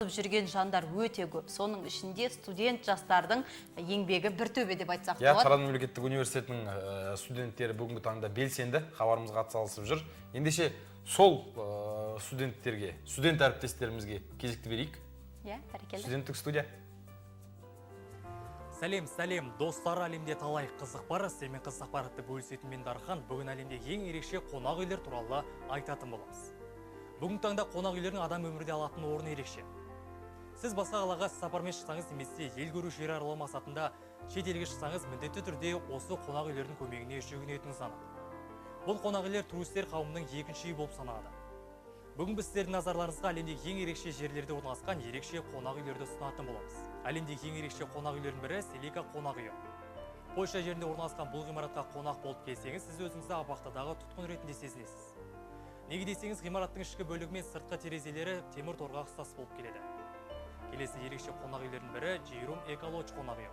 жүрген жандар өте көп. Соның ішінде студент жастардың еңбегі бір төбе деп айтсақ болады. болады. Таран мемлекеттік университетінің студенттері бүгінгі таңда белсенді, хабарымызға атсалысып жүр. Ендеше сол студенттерге, студент әріптестерімізге кезекті берейік. Бәрекелді. Студенттік студия. Сәлем, достар, әлемде талай қызық бар. Сіздермен қызық ақпаратты бөлісетін мен Дархан. Бүгін әлемде ең ерекше қонақ үйлер туралы айтатын боламыз. Бүгінгі таңда қонақ үйлердің адам өмірде алатын орны ерекше. Сіз басқа қалаға сапармен шықсаңыз немесе ел көру жер аралау мақсатында шет елге шықсаңыз, міндетті түрде осы қонақ үйлердің көмегіне жүгінетініңіз анық. Бұл қонақ үйлер туристер қауымының екінші үй болып саналады. Бүгін біз сіздердің назарларыңызға әлемдегі ең ерекше жерлерде орналасқан ерекше қонақ үйлерді ұсынатын боламыз. Әлемдегі ең ерекше қонақ үйлердің бірі Селика қонақ үйі. Польша жерінде орналасқан бұл ғимаратқа қонақ болып келсеңіз, сіз өзіңізді абақтыдағы тұтқын ретінде сезінесіз. Неге десеңіз, ғимараттың ішкі бөлігі мен сыртқы терезелері темір торға ұқсас болып келеді. Келесі ерекше қонақ үйлердің бірі Джейрум Эколодж қонақ үйі.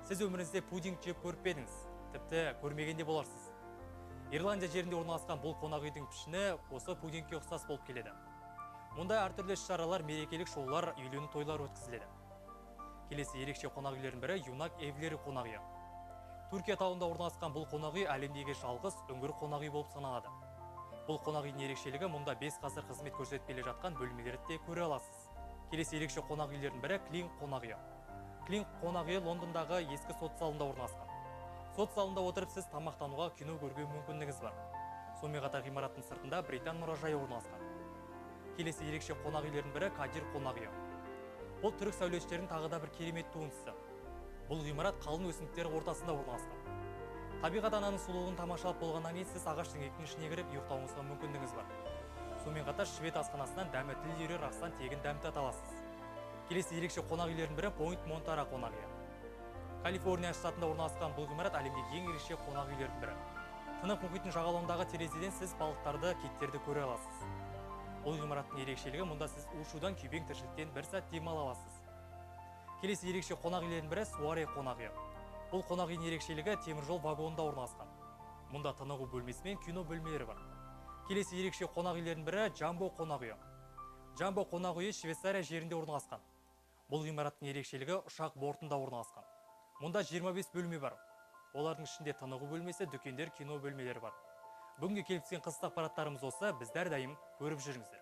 Сіз өміріңізде пудинг жеп көріп пе едіңіз? Тіпті көрмегенде боларсыз. Ирландия жерінде орналасқан бұл қонақ үйдің пішіні осы пудингке ұқсас болып келеді. Мұнда әртүрлі іс-шаралар, мерекелік шоулар, үйлену тойлар өткізіледі. Келесі ерекше қонақ үйлердің бірі Юнак Evleri қонақ үйі. Түркия тауында орналасқан бұл қонақ үй әлемдегі жалғыз үңгір қонақ үй болып саналады. Бұл қонақ үйдің ерекшелігі, мұнда 5 ғасыр қызмет көрсетіп келе жатқан бөлмелерді де көре аласыз. Келесі ерекше қонақ үйлердің бірі Клинк қонақ үйі. Клинк қонақ үйі Лондондағы ескі сот залында орналасқан. Сот залында отырып сіз тамақтануға, кино көруге мүмкіндігіңіз бар. Сонымен қатар ғимараттың сыртында Британ мұражайы орналасқан. Келесі ерекше қонақ үйлердің бірі Кадир қонақ үйі. Бұл түрік сәулетшілердің тағы да бір керемет туындысы. Бұл ғимарат қалың өсімдіктер ортасында орналасқан. Табиғат ананың сұлулығын тамашалап болғаннан кейін сіз ағаштың екінің ішіне кіріп ұйықтауыңызға мүмкіндігіңіз бар. Сонымен қатар швед асханасынан дәмі тіл үйрер астан тегін дәмді аласыз. Келесі ерекше қонақ үйлердің бірі Point Montara қонақ үйі. Калифорния штатында орналасқан бұл ғимарат әлемдегі ең ерекше қонақ үйлердің бірі. Тынық мұхиттың жағалауындағы терезеден сіз балықтарды, киттерді көре аласыз. Бұл ғимараттың ерекшелігі, мұнда сіз у-шудан, күйбең тіршіліктен бір сәт демала аласыз. Келесі ерекше қонақ үйлердің бірі Суаре қонақ үйі. Бұл қонақ үйдің ерекшелігі теміржол вагонында орналасқан. Мұнда тынығу бөлмесі мен кино бөлмелері бар. Келесі ерекше қонақ үйлердің бірі Джамбо қонақ үйі. Джамбо қонақ үйі Швейцария жерінде орналасқан. Бұл ғимараттың ерекшелігі ұшақ бортында орналасқан. Мұнда 25 бөлме бар. Олардың ішінде тынығу бөлмесі, дүкендер, кино бөлмелері бар. Бүгінгі келіп түскен қызық ақпараттарымыз осы. Біздер дайым көріп жүріңіздер.